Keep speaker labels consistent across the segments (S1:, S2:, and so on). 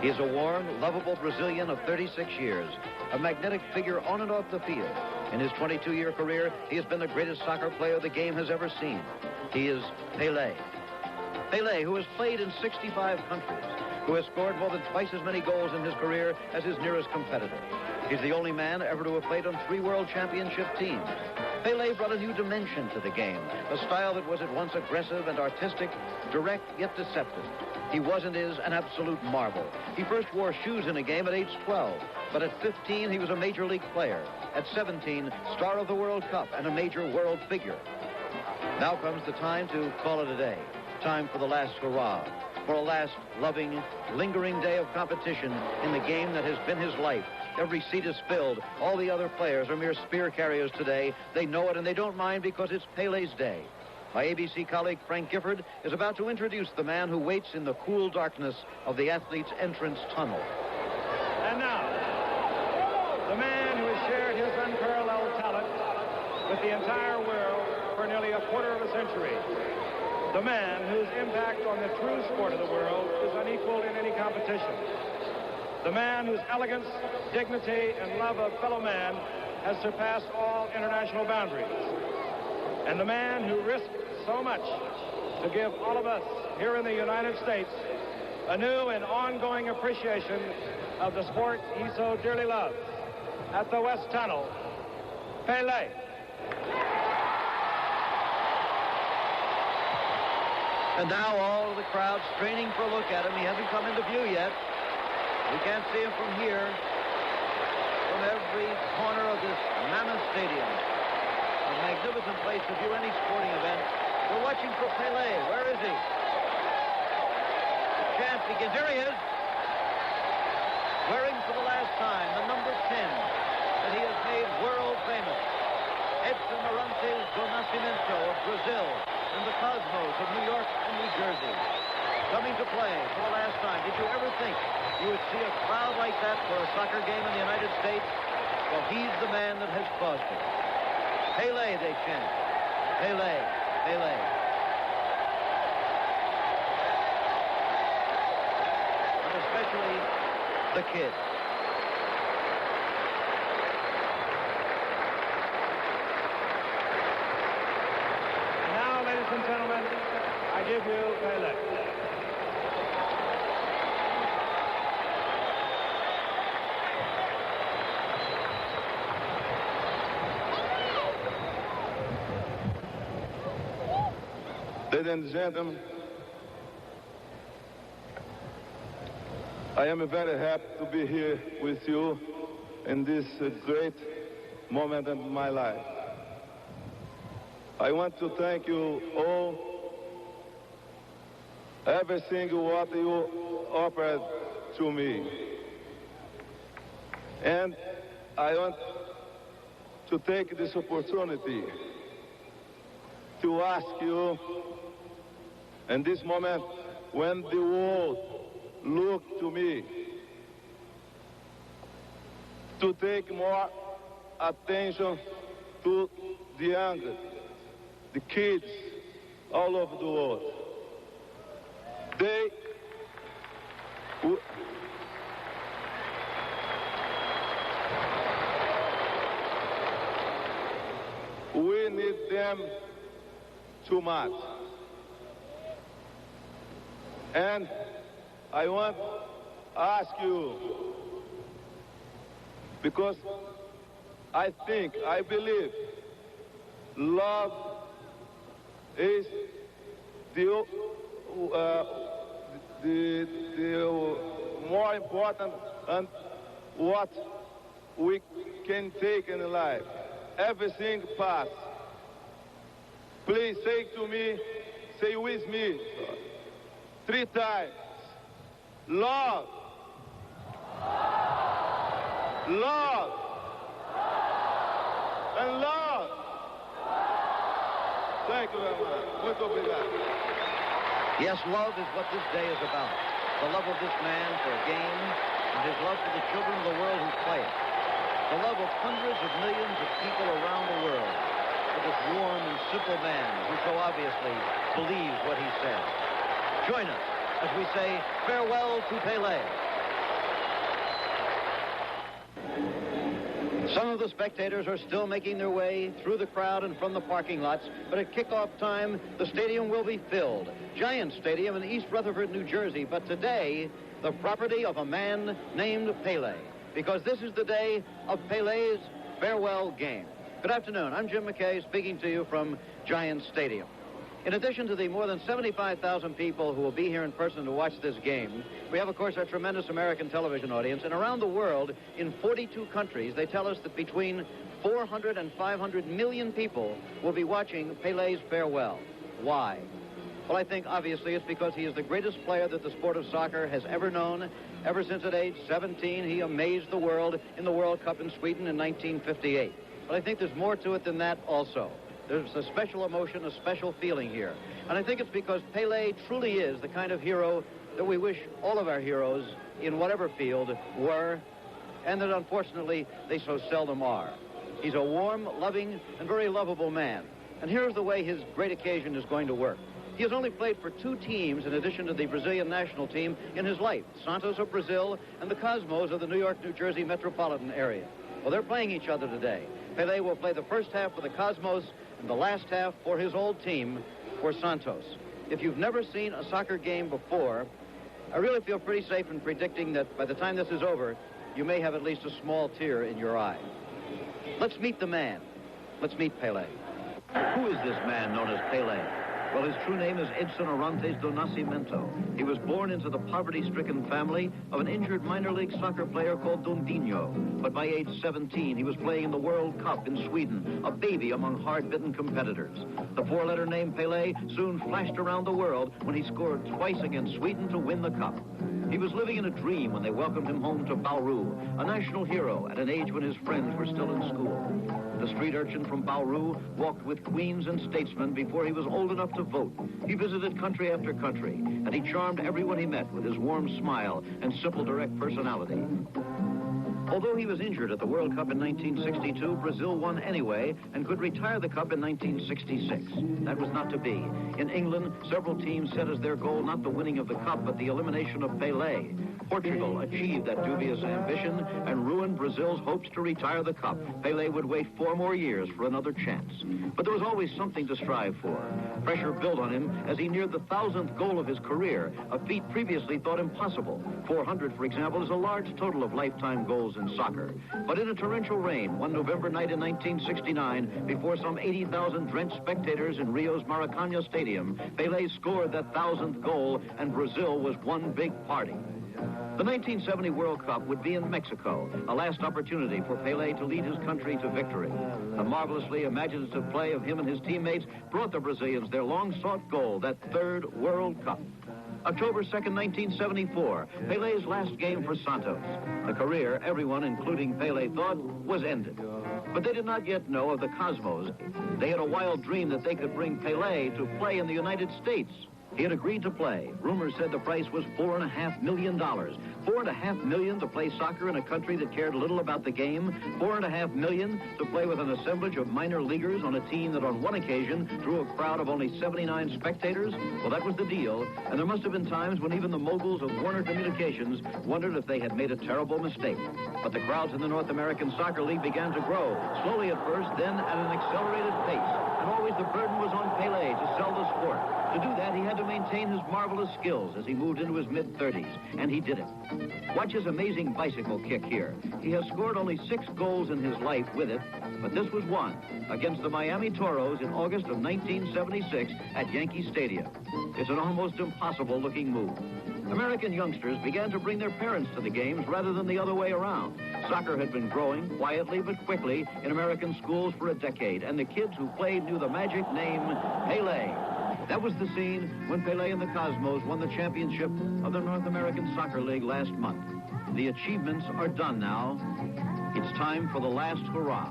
S1: He's a warm, lovable Brazilian of 36 years, a magnetic figure on and off the field. In his 22-year career, he has been the greatest soccer player the game has ever seen. He is Pele. Pele, who has played in 65 countries, who has scored more than twice as many goals in his career as his nearest competitor. He's the only man ever to have played on 3 World Championship teams. Pele brought a new dimension to the game, a style that was at once aggressive and artistic, direct yet deceptive. He was and is an absolute marvel. He first wore shoes in a game at age 12, but at 15 he was a major league player. At 17, star of the World Cup and a major world figure. Now comes the time to call it a day. Time for the last hurrah, for a last loving, lingering day of competition in the game that has been his life. Every seat is filled. All the other players are mere spear carriers today. They know it and they don't mind because it's Pele's day. My ABC colleague Frank Gifford is about to introduce the man who waits in the cool darkness of the athlete's entrance tunnel.
S2: And now, the man who has shared his unparalleled talent with the entire world for nearly a quarter of a century. The man whose impact on the true sport of the world is unequaled in any competition. The man whose elegance, dignity, and love of fellow man has surpassed all international boundaries. And the man who risked so much to give all of us here in the United States a new and ongoing appreciation of the sport he so dearly loves. At the West Tunnel, Pele.
S1: And now all of the crowd straining for a look at him. He hasn't come into view yet. We can't see him from here. From every corner of this mammoth stadium. A magnificent place to view any sporting event. We're watching for Pele. Where is he? The chance begins. Here he is. Wearing for the last time the number 10 that he has made world famous. Edson Arantes do Nascimento of Brazil and the Cosmos of New York and New Jersey. Coming to play for the last time. Did you ever think you would see a crowd like that for a soccer game in the United States? Well, he's the man that has caused it. Pele, they chant. Pele, Pele. And especially the kid.
S2: And now, ladies and gentlemen, I give you Pele.
S3: Ladies and gentlemen, I am very happy to be here with you in this great moment in my life. I want to thank you all, everything what you offered to me. And I want to take this opportunity to ask you, in this moment when the world look to me, to take more attention to the young, the kids all over the world. We need them too much. And I want to ask you, because I believe love is the more important and what we can take in life. Everything passes. Please say to me, say with me, 3 times. Love. Love. And love. Thank you very much. Muito obrigado.
S1: Yes, love is what this day is about. The love of this man for a game and his love for the children of the world who play it. The love of hundreds of millions of people around the world for this warm and simple man who so obviously believes what he says. Join us as we say farewell to Pele. Some of the spectators are still making their way through the crowd and from the parking lots, but at kickoff time, the stadium will be filled. Giant Stadium in East Rutherford, New Jersey, but today, the property of a man named Pele, because this is the day of Pele's farewell game. Good afternoon. I'm Jim McKay speaking to you from Giant Stadium. In addition to the more than 75,000 people who will be here in person to watch this game, we have, of course, our tremendous American television audience. And around the world, in 42 countries, they tell us that between 400 and 500 million people will be watching Pele's farewell. Why? Well, I think, obviously, it's because he is the greatest player that the sport of soccer has ever known. Ever since at age 17, he amazed the world in the World Cup in Sweden in 1958. But I think there's more to it than that also. There's a special emotion, a special feeling here. And I think it's because Pele truly is the kind of hero that we wish all of our heroes in whatever field were, and that unfortunately they so seldom are. He's a warm, loving, and very lovable man. And here's the way his great occasion is going to work. He has only played for 2 teams in addition to the Brazilian national team in his life, Santos of Brazil and the Cosmos of the New York, New Jersey metropolitan area. Well, they're playing each other today. Pele will play the first half for the Cosmos and the last half for his old team, for Santos. If you've never seen a soccer game before, I really feel pretty safe in predicting that by the time this is over, you may have at least a small tear in your eye. Let's meet the man. Let's meet Pele. Who is this man known as Pele? Well, his true name is Edson Arantes do Nascimento. He was born into the poverty-stricken family of an injured minor league soccer player called Dondinho. But by age 17, he was playing in the World Cup in Sweden, a baby among hard-bitten competitors. The 4-letter name Pele soon flashed around the world when he scored twice against Sweden to win the cup. He was living in a dream when they welcomed him home to Bauru, a national hero at an age when his friends were still in school. The street urchin from Bauru walked with queens and statesmen before he was old enough to vote. He visited country after country, and he charmed everyone he met with his warm smile and simple, direct personality. Although he was injured at the World Cup in 1962, Brazil won anyway and could retire the cup in 1966. That was not to be. In England, several teams set as their goal not the winning of the cup, but the elimination of Pele. Portugal achieved that dubious ambition and ruined Brazil's hopes to retire the cup. Pele would wait 4 more years for another chance. But there was always something to strive for. Pressure built on him as he neared the 1,000th goal of his career, a feat previously thought impossible. 400, for example, is a large total of lifetime goals in soccer. But in a torrential rain, one November night in 1969, before some 80,000 drenched spectators in Rio's Maracanã Stadium, Pele scored that 1,000th goal, and Brazil was one big party. The 1970 World Cup would be in Mexico, a last opportunity for Pele to lead his country to victory. The marvelously imaginative play of him and his teammates brought the Brazilians their long-sought goal, that 3rd World Cup. October 2nd, 1974, Pele's last game for Santos. The career, everyone, including Pele, thought was ended. But they did not yet know of the Cosmos. They had a wild dream that they could bring Pele to play in the United States. He had agreed to play. Rumors said the price was $4.5 million. $4.5 million to play soccer in a country that cared little about the game. $4.5 million to play with an assemblage of minor leaguers on a team that on one occasion drew a crowd of only 79 spectators. Well, that was the deal. And there must have been times when even the moguls of Warner Communications wondered if they had made a terrible mistake. But the crowds in the North American Soccer League began to grow, slowly at first, then at an accelerated pace. And always the burden was on Pele to sell the sport. To do that, he had to maintain his marvelous skills as he moved into his mid-30s, and he did it. Watch his amazing bicycle kick here. He has scored only 6 goals in his life with it, but this was one against the Miami Toros in August of 1976 at Yankee Stadium. It's an almost impossible-looking move. American youngsters began to bring their parents to the games rather than the other way around. Soccer had been growing quietly but quickly in American schools for a decade, and the kids who played knew the magic name Pele. That was the scene when Pele and the Cosmos won the championship of the North American Soccer League last month. The achievements are done now. It's time for the last hurrah.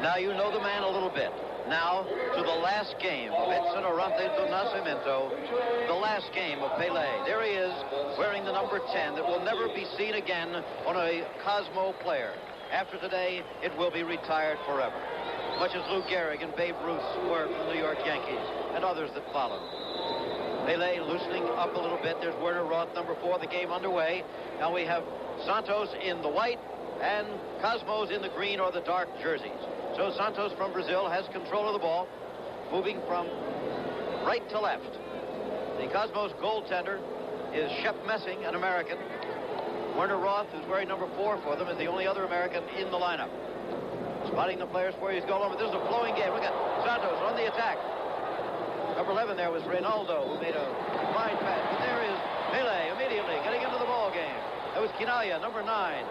S1: Now you know the man a little bit. Now to the last game of Edson Arantes do Nascimento, the last game of Pele. There he is, wearing the number 10 that will never be seen again on a Cosmo player. After today, it will be retired forever, much as Lou Gehrig and Babe Ruth were from the New York Yankees and others that followed. Pele loosening up a little bit. There's Werner Roth, number 4, the game underway. Now we have Santos in the white and Cosmos in the green or the dark jerseys. So Santos from Brazil has control of the ball, moving from right to left. The Cosmos goaltender is Shep Messing, an American. Werner Roth, who's wearing number 4 for them, is the only other American in the lineup. Spotting the players where he's going over. This is a flowing game. Look at Santos on the attack. Number 11 there was Reinaldo, who made a fine pass. But there is Pele immediately getting into the ball game. That was Chinaglia, number 9.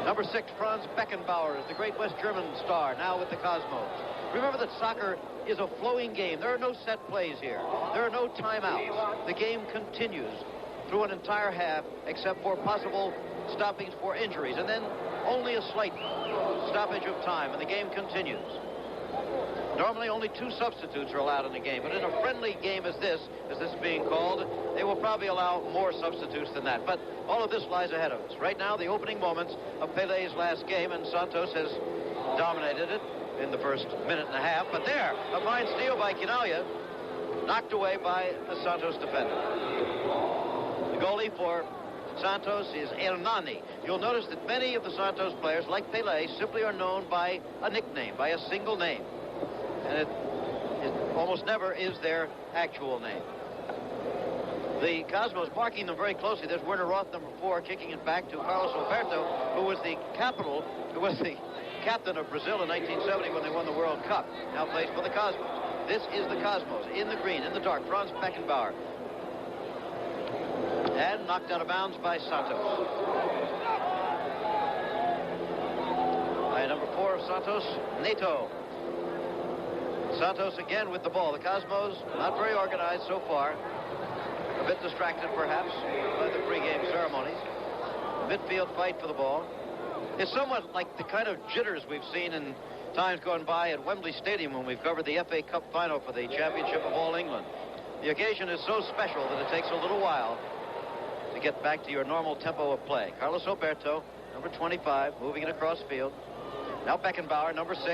S1: Number 6, Franz Beckenbaur, is the great West German star, now with the Cosmos. Remember that soccer is a flowing game. There are no set plays here. There are no timeouts. The game continues through an entire half, except for possible stoppings for injuries, and then only a slight stoppage of time, and the game continues. Normally, only 2 substitutes are allowed in the game, but in a friendly game as this is being called, they will probably allow more substitutes than that. But all of this lies ahead of us. Right now, the opening moments of Pele's last game, and Santos has dominated it in the first minute and a half. But there, a fine steal by Chinaglia, knocked away by the Santos defender. The goalie for Santos is Hernani. You'll notice that many of the Santos players, like Pele, simply are known by a nickname, by a single name. And it almost never is their actual name. The Cosmos marking them very closely. There's Werner Roth, number 4, kicking it back to Carlos Alberto, who was the captain of Brazil in 1970 when they won the World Cup. Now plays for the Cosmos. This is the Cosmos in the green, in the dark. Franz Beckenbaur. And knocked out of bounds by Santos. By number 4 of Santos, Neto. Santos again with the ball. The Cosmos not very organized so far. A bit distracted perhaps by the pregame ceremonies. Midfield fight for the ball. It's somewhat like the kind of jitters we've seen in times gone by at Wembley Stadium when we've covered the FA Cup final for the Championship of All England. The occasion is so special that it takes a little while to get back to your normal tempo of play. Carlos Alberto, number 25, moving it across field. Now Beckenbauer, number 6.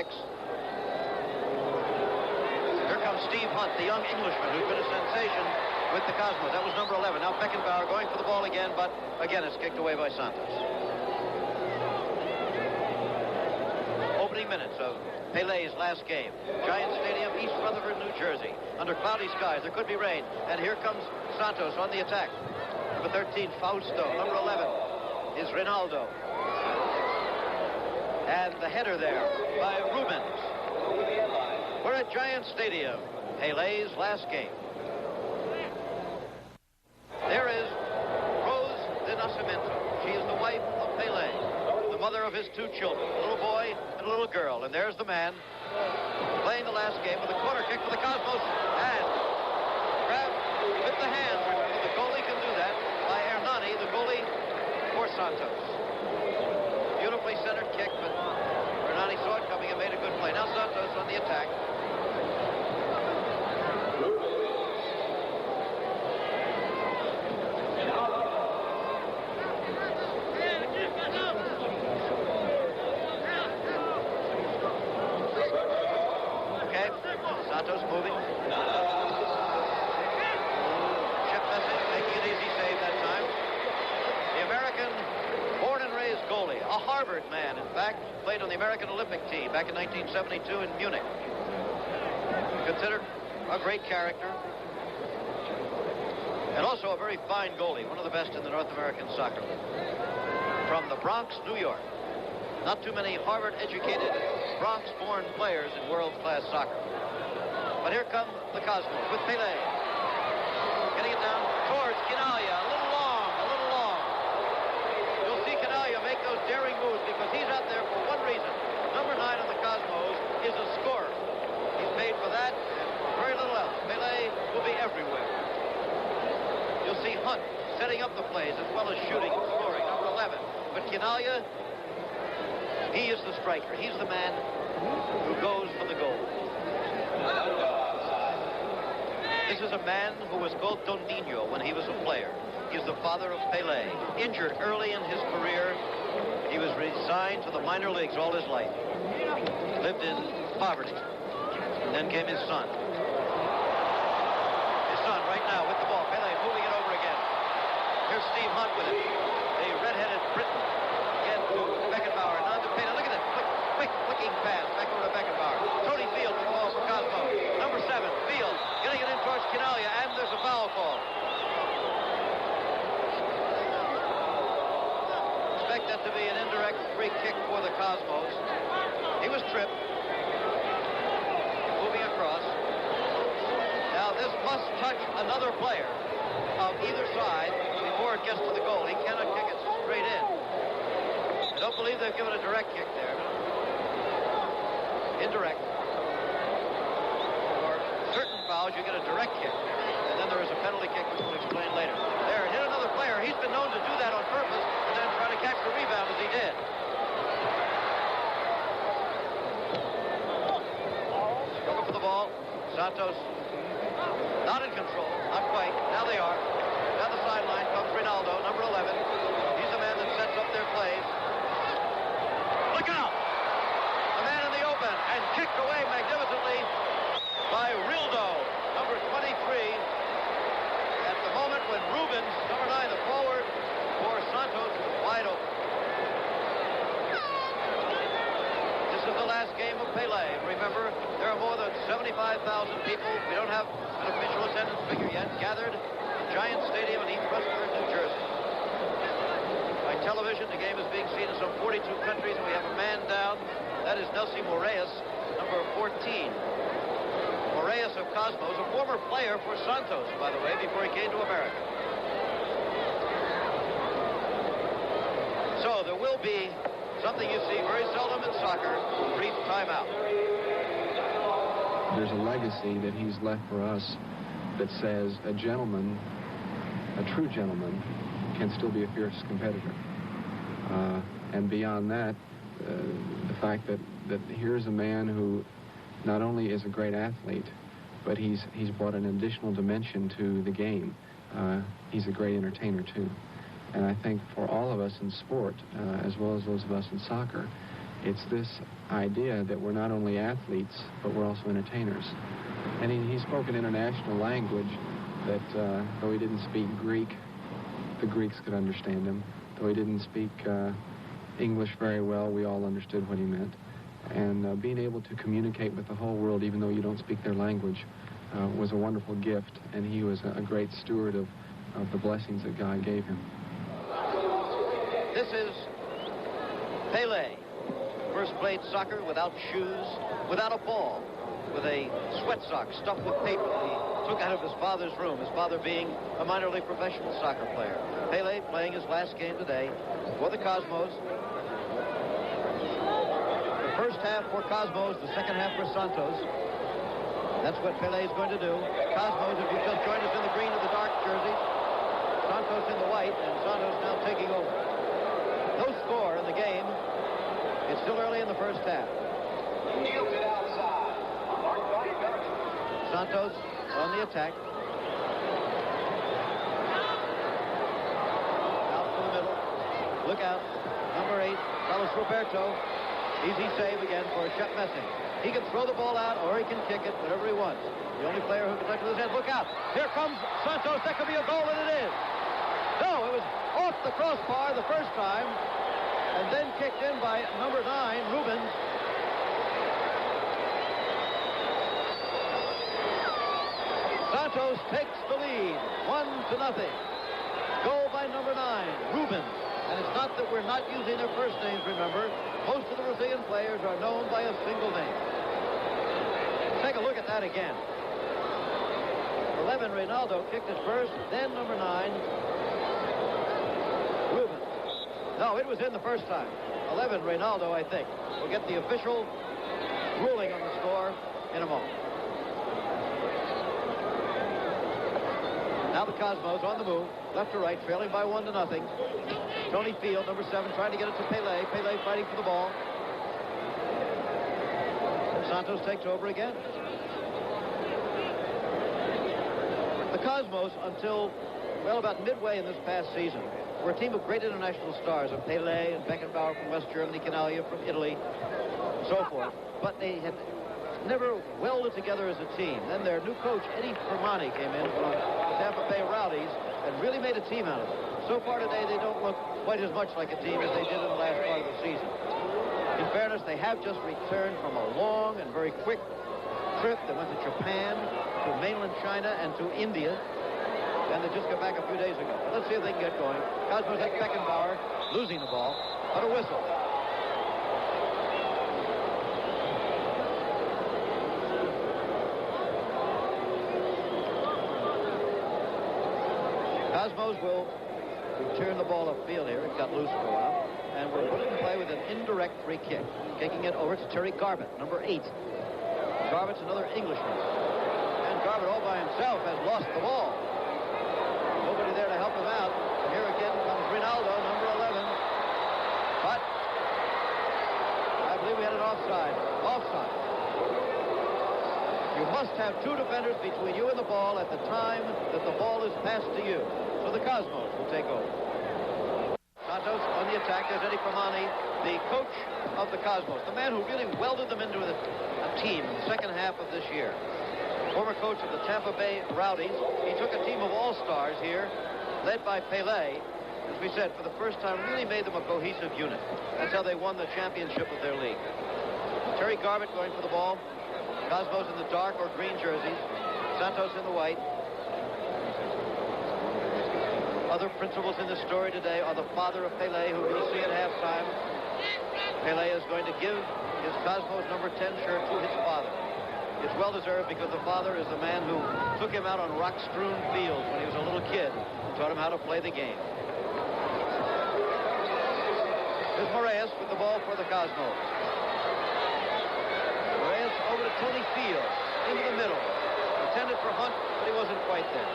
S1: Here comes Steve Hunt, the young Englishman who's been a sensation with the Cosmos. That was number 11. Now Beckenbauer going for the ball again, but again it's kicked away by Santos. Opening minutes of Pele's last game. Giant Stadium, East Rutherford, New Jersey. Under cloudy skies, there could be rain. And here comes Santos on the attack. Number 13, Fausto. Number 11 is Reinaldo. And the header there by Rubens. We're at Giant Stadium, Pele's last game. There is Rose de Nascimento. She is the wife of Pele, the mother of his 2 children, a little boy and a little girl. And there's the man playing the last game with a corner kick for the Cosmos. And grabbed with the hand, the goalie can do that, by Hernani, the goalie for Santos. Beautifully centered kick, but Hernani saw it coming and made a good play. Now Santos on the attack. Okay, Santos moving. Shep Messing making an easy save that time. The American born and raised goalie, a Harvard man, in fact, played on the American Olympic team back in 1972 in Munich. Considered a great character. And also a very fine goalie, one of the best in the North American Soccer League. From the Bronx, New York. Not too many Harvard-educated, Bronx-born players in world-class soccer. But here come the Cosmos with Pele. Getting it down towards Chinaglia. A little long. You'll see Chinaglia make those daring moves because he's out there for one reason. Number 9 on the Cosmos is a scorer. He's paid for that and for very little else. Pele will be everywhere. You'll see Hunt setting up the plays as well as shooting and scoring. Number 11. But Chinaglia, he is the striker. He's the man who goes for the goal. This is a man who was called Dondinho when he was a player. He's the father of Pele. Injured early in his career, he was resigned to the minor leagues all his life. Lived in poverty. And then came his son. His son right now with the ball. Pele moving it over again. Here's Steve Hunt with it. a red-headed Briton. Again to Beckenbaur, and on to Pele. Look at that quick flicking pass back over to Beckenbaur. Tony Field with the ball for Cosmo. Number 7, Field, getting it in towards Chinaglia, and there's a foul call. Expect that to be an indirect free kick for the Cosmos. He was tripped. Moving across. Now this must touch another player of either side before it gets to the goal. He cannot kick it straight in. I don't believe they've given a direct kick there. Indirect. For certain fouls, you get a direct kick. And then there is a penalty kick, which we'll explain later. There, it hit another player. He's been known to do that on purpose and then try to catch the rebound as he did. Struggle for the ball. Santos not in control. Not quite. Now they are. Down the sideline comes Ronaldo, number 11. He's the man that sets up their plays. Look out! The man in the open and kicked away magnificently by Rildo, number 23. At the moment when Rubens, number 9, the forward for Santos, was wide open. This is the last game of Pele. Remember, there are more than 75,000 people. We don't have an official attendance figure yet. Gathered at Giant Stadium in East Rutherford, New Jersey. By television, the game is being seen in some 42 countries, and we have a man down. That is Nelson Moraes, number 14. Moraes of Cosmos, a former player for Santos, by the way, before he came to America. So there will be something you see very seldom in soccer, a brief timeout.
S4: There's a legacy that he's left for us that says a gentleman, a true gentleman, can still be a fierce competitor. And beyond that, the fact that here's a man who not only is a great athlete, but he's brought an additional dimension to the game. He's a great entertainer, too. And I think for all of us in sport, as well as those of us in soccer, it's this idea that we're not only athletes, but we're also entertainers. And he spoke an international language that, though he didn't speak Greek, the Greeks could understand him. Though he didn't speak English very well, we all understood what he meant. And being able to communicate with the whole world, even though you don't speak their language, was a wonderful gift. And he was a great steward of the blessings that God gave him.
S1: This is Pele. First played soccer without shoes, without a ball, with a sweat sock stuffed with paper that he took out of his father's room, his father being a minor league professional soccer player. Pele playing his last game today for the Cosmos. The first half for Cosmos, the second half for Santos. That's what Pele is going to do. Cosmos, if you've just joined us in the green of the dark jerseys, Santos in the white, and Santos now taking over. No score in the game. It's still early in the first half. Santos on the attack. Out to the middle. Look out. Number 8, Carlos Roberto. Easy save again for Shep Messing. He can throw the ball out or he can kick it, whatever he wants. The only player who can touch with his head. Look out. Here comes Santos. That could be a goal, and it is. No, it was off the crossbar the first time, and then kicked in by number 9, Rubens. Santos takes the lead, 1-0. Goal by number 9, Rubens. And it's not that we're not using their first names, remember. Most of the Brazilian players are known by a single name. Take a look at that again. 11, Ronaldo kicked his first, then number 9, Rubens. No, it was in the first time. 11, Ronaldo, I think. We'll get the official ruling on the score in a moment. Now the Cosmos on the move, left to right, trailing by 1-0. Tony Field, number 7, trying to get it to Pele. Pele fighting for the ball. Santos takes over again. The Cosmos, until, well, about midway in this past season, were a team of great international stars, of Pele and Beckenbaur from West Germany, Chinaglia from Italy, so forth. But they had never welded together as a team. Then their new coach, Eddie Fermani, came in from the Tampa Bay Rowdies and really made a team out of it. So far today, they don't look quite as much like a team as they did in the last part of the season. In fairness, they have just returned from a long and very quick trip. They went to Japan, to mainland China, and to India. And they just got back a few days ago. Let's see if they can get going. Cosmos at Beckenbaur, losing the ball, but a whistle. Cosmos will return the ball upfield here. It got loose for a while. And we're put it in play with an indirect free kick. Kicking it over to Terry Garbett, number 8. Garbett's another Englishman. And Garbett all by himself has lost the ball. Nobody there to help him out. And here again comes Ronaldo, number 11. But I believe we had an offside. Offside. You must have 2 defenders between you and the ball at the time that the ball is passed to you. So the Cosmos will take over. Santos on the attack. There's Eddie Fermani, the coach of the Cosmos, the man who really welded them into a team in the second half of this year. Former coach of the Tampa Bay Rowdies. He took a team of all-stars here, led by Pele. As we said, for the first time, really made them a cohesive unit. That's how they won the championship of their league. Terry Garbett going for the ball. Cosmos in the dark or green jerseys. Santos in the white. Other principals in the story today are the father of Pele, who we'll see at halftime. Pele is going to give his Cosmos number 10 shirt to his father. It's well-deserved because the father is the man who took him out on rock-strewn fields when he was a little kid and taught him how to play the game. Here's Moraes with the ball for the Cosmos. Moraes over to Tony Field, into the middle. Intended for Hunt, but he wasn't quite there.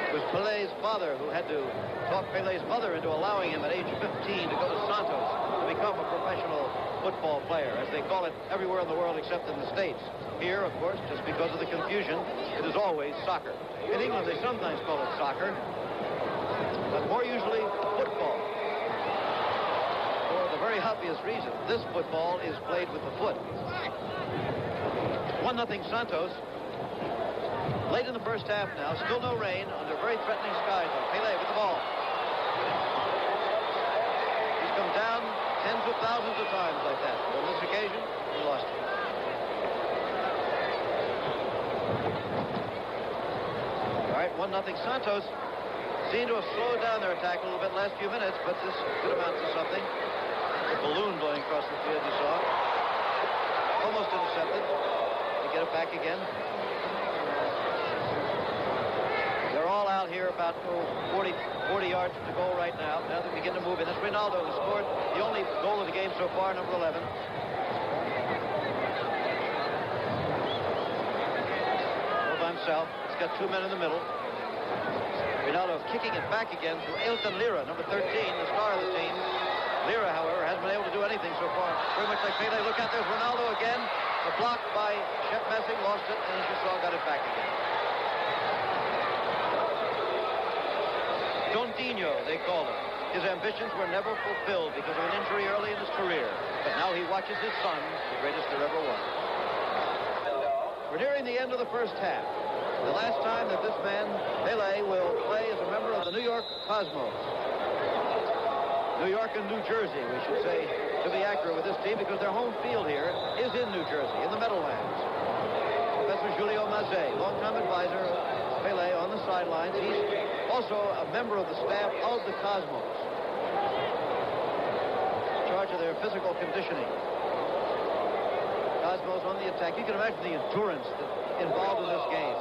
S1: It was Pele's father who had to talk Pele's mother into allowing him at age 15 to go to Santos to become a professional football player, as they call it everywhere in the world except in the States. Here, of course, just because of the confusion, it is always soccer. In England, they sometimes call it soccer, but more usually football. For the very obvious reason, this football is played with the foot. 1-0 Santos. Late in the first half now, still no rain, under very threatening skies. Pele with the ball. He's come down tens of thousands of times like that. But on this occasion, he lost it. All right, 1-0 Santos. Seem to have slowed down their attack a little bit last few minutes, but this could amount to something. The balloon blowing across the field, you saw. Almost intercepted. They get it back again. They're all out here about 40 yards to goal right now. Now they begin to move in. It's Ronaldo who scored the only goal of the game so far, number 11. All by himself. He's got 2 men in the middle. Ronaldo kicking it back again to Ailton Lira, number 13, the star of the team. Lira, however, hasn't been able to do anything so far. Very much like Pele. Look out, there's Ronaldo again. The block by Shep Messing, lost it, and as you saw, got it back again. Dondinho, they call him. His ambitions were never fulfilled because of an injury early in his career. But now he watches his son, the greatest there ever was. We're nearing the end of the first half. The last time that this man, Pele, will play as a member of the New York Cosmos. New York and New Jersey, we should say, to be accurate with this team, because their home field here is in New Jersey, in the Meadowlands. Professor Giulio Mazzei, longtime advisor of Pele on the sidelines. He's also a member of the staff of the Cosmos, in charge of their physical conditioning. Cosmos on the attack. You can imagine the endurance involved in this game.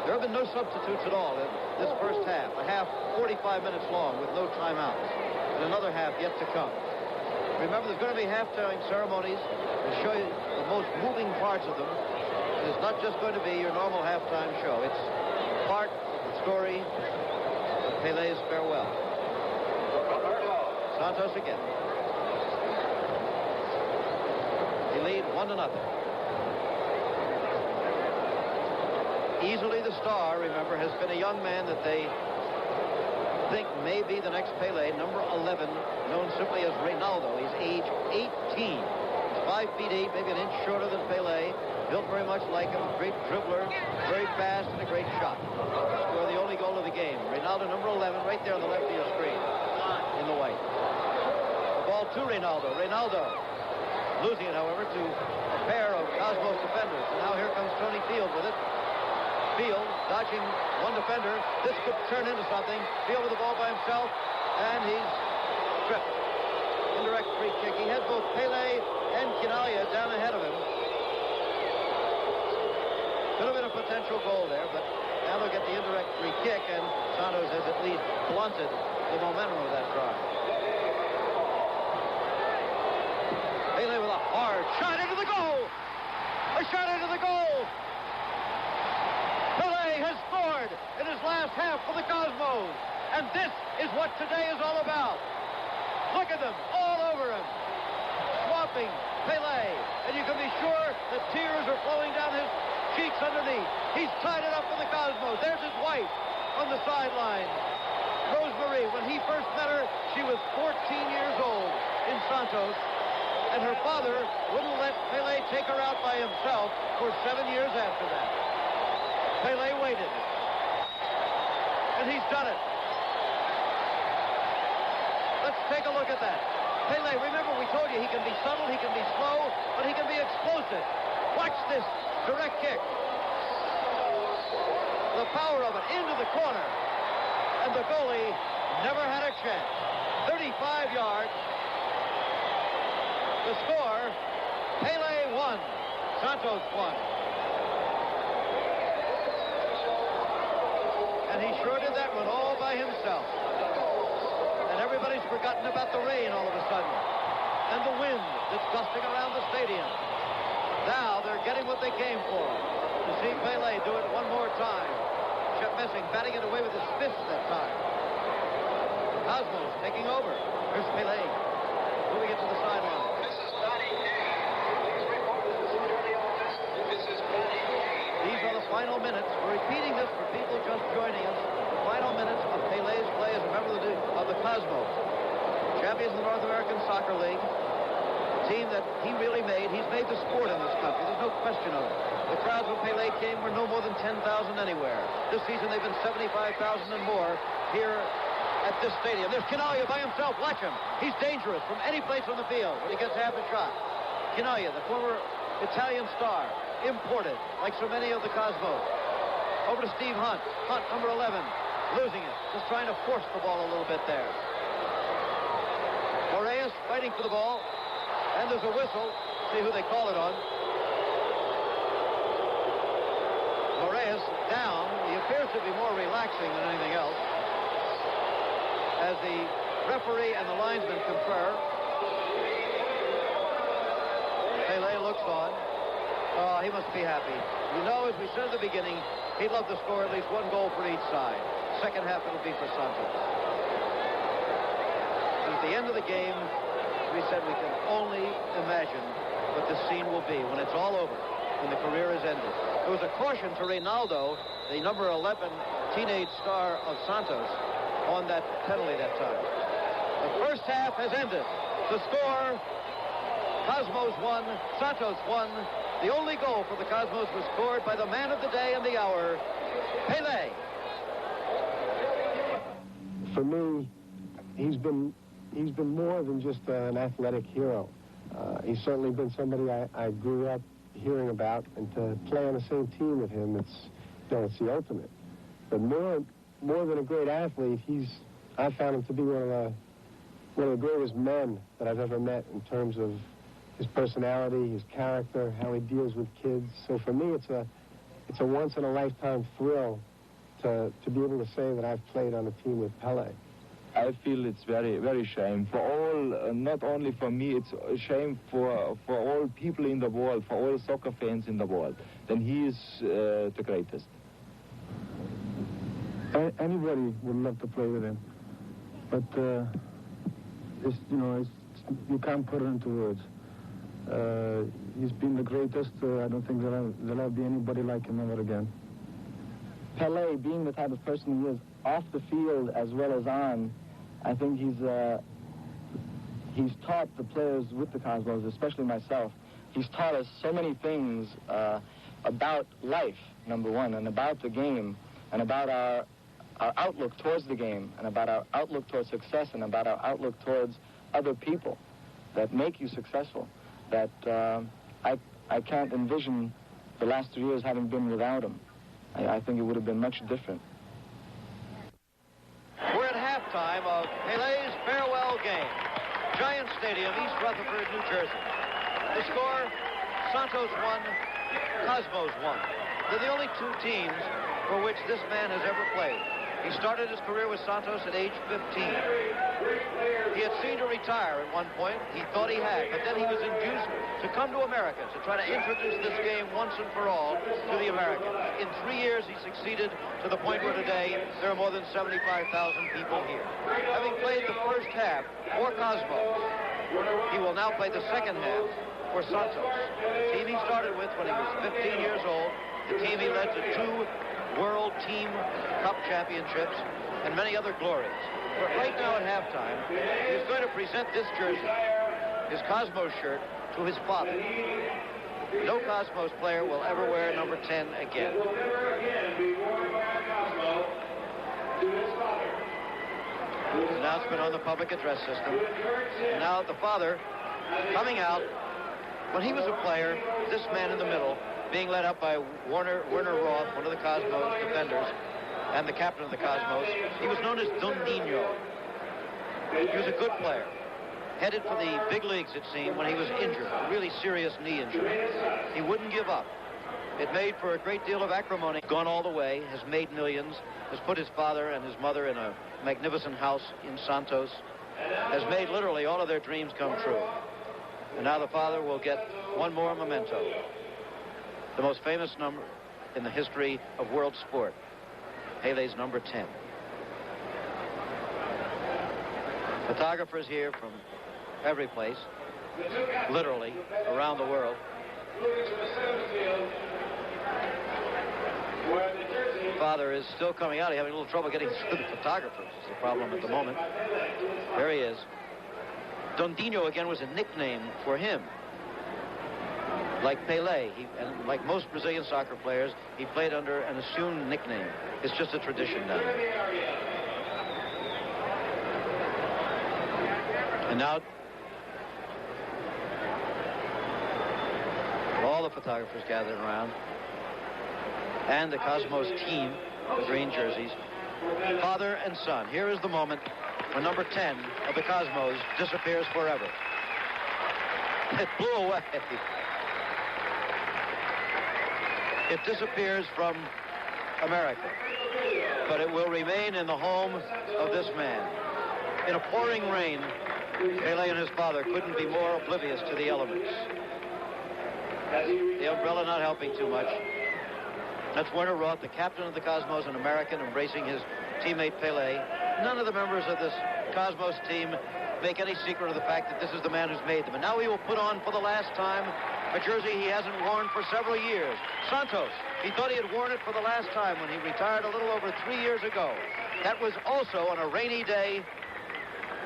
S1: There have been no substitutes at all in this first half. A half 45 minutes long with no timeouts. And another half yet to come. Remember, there's going to be halftime ceremonies. We'll show you the most moving parts of them. And it's not just going to be your normal halftime show. It's part of the story of Pele's farewell. Santos again. They lead 1-0. Easily the star, remember, has been a young man that they think may be the next Pele, number 11, known simply as Ronaldo. He's age 18. His 5 feet 8, maybe an inch shorter than Pele. Built very much like him. Great dribbler, very fast, and a great shot. Scored the only goal of the game. Reinaldo, number 11, right there on the left of your screen, in the white. The ball to Reinaldo. Reinaldo losing it, however, to a pair of Cosmos defenders. And now here comes Tony Field with it. Field dodging one defender. This could turn into something. Field with the ball by himself, and he's stripped. Indirect free kick. He had both Pele and Chinaglia down ahead of him. Could have been a potential goal there, but now they'll get the indirect free kick, and Santos has at least blunted the momentum of that try. Pele with a hard shot into the goal! A shot into the goal! Pele has scored in his last half for the Cosmos, and this is what today is all about. Look at them, all over him, swapping Pele, and you can be sure that tears are flowing down his cheeks underneath. He's tied it up for the Cosmos. There's his wife on the sideline. Rosemary, when he first met her, she was 14 years old in Santos, and her father wouldn't let Pele take her out by himself for 7 years after that. Pele waited, and he's done it. Let's take a look at that. Pele, remember we told you he can be subtle, he can be slow, but he can be explosive. Watch this direct kick. The power of it into the corner. And the goalie never had a chance. 35 yards. The score, Pele 1, Santos 1. And he sure did that one all by himself. And everybody's forgotten about the rain all of a sudden. And the wind that's gusting around the stadium. Now they're getting what they came for. To see Pele do it one more time. Kept missing, batting it away with his fist that time. Cosmos taking over. Here's Pele. Moving it to the sideline. These are the final minutes. We're repeating this for people just joining us. The final minutes of Pele's play as a member of the Cosmos. Champions of the North American Soccer League. Team that he really made. He's made the sport in this country. There's no question of it. The crowds when Pele came were no more than 10,000 anywhere. This season they've been 75,000 and more here at this stadium. There's Chinaglia by himself. Watch him. He's dangerous from any place on the field when he gets half a shot. Chinaglia, the former Italian star, imported like so many of the Cosmos. Over to Steve Hunt. Hunt, number 11, losing it. Just trying to force the ball a little bit there. Moraes fighting for the ball. And there's a whistle. See who they call it on. Moraes down. He appears to be more relaxing than anything else. As the referee and the linesman confer. Pele looks on. Oh, he must be happy. You know, as we said at the beginning, he'd love to score at least one goal for each side. Second half it'll be for Santos. And at the end of the game, we said we can only imagine what this scene will be when it's all over, when the career is ended. There was a caution to Reinaldo, the number 11 teenage star of Santos, on that penalty that time. The first half has ended. The score, Cosmos 1, Santos 1. The only goal for the Cosmos was scored by the man of the day and the hour, Pele.
S5: For me, he's been more than just an athletic hero. He's certainly been somebody I grew up hearing about, and to play on the same team with him, it's the ultimate. But more than a great athlete, I found him to be one of the greatest men that I've ever met in terms of his personality, his character, how he deals with kids. So for me, it's a once-in-a-lifetime thrill to be able to say that I've played on a team with Pele.
S6: I feel it's very, very shame for all, not only for me, it's a shame for all people in the world, for all soccer fans in the world. Then he is the greatest.
S5: Anybody would love to play with him, but you can't put it into words. He's been the greatest. I don't think there'll ever be anybody like him ever again.
S7: Pele, being the type of person he is, off the field as well as on, I think he's taught the players with the Cosmos, especially myself, he's taught us so many things about life, number one, and about the game, and about our outlook towards the game, and about our outlook towards success, and about our outlook towards other people that make you successful, that I can't envision the last 3 years having been without him. I think it would have been much different.
S1: We're at halftime of Pele's farewell game. Giant Stadium, East Rutherford, New Jersey. The score, Santos 1, Cosmos 1. They're the only two teams for which this man has ever played. He started his career with Santos at age 15. He had seen to retire at one point. He thought he had, but then he was induced to come to America to try to introduce this game once and for all to the Americans. In 3 years, he succeeded to the point where today there are more than 75,000 people here. Having played the first half for Cosmos, he will now play the second half for Santos. The team he started with when he was 15 years old, the team he led to 2 World Team Cup championships and many other glories. But right now at halftime, he's going to present this jersey, his Cosmos shirt, to his father. No Cosmos player will ever wear number 10 again. Announcement on the public address system. And now the father coming out. When he was a player, this man in the middle, being led up by Werner Roth, one of the Cosmos defenders, and the captain of the Cosmos. He was known as Dondinho. He was a good player. Headed for the big leagues, it seemed, when he was injured, a really serious knee injury. He wouldn't give up. It made for a great deal of acrimony. Gone all the way, has made millions, has put his father and his mother in a magnificent house in Santos, has made literally all of their dreams come true. And now the father will get one more memento. The most famous number in the history of world sport, Pele's number 10. Photographers here from every place, literally around the world. Father is still coming out. He's having a little trouble getting through the photographers. It's the problem at the moment. There he is. Dondinho again was a nickname for him. Like Pele, and like most Brazilian soccer players, he played under an assumed nickname. It's just a tradition now. And now, all the photographers gathered around, and the Cosmos team, the green jerseys, father and son. Here is the moment when number 10 of the Cosmos disappears forever. It blew away. It disappears from America, but it will remain in the home of this man. In a pouring rain, Pele and his father couldn't be more oblivious to the elements. The umbrella not helping too much. That's Werner Roth, the captain of the Cosmos, an American, embracing his teammate Pele. None of the members of this Cosmos team make any secret of the fact that this is the man who's made them. And now he will put on for the last time a jersey he hasn't worn for several years. Santos, he thought he had worn it for the last time when he retired a little over 3 years ago. That was also on a rainy day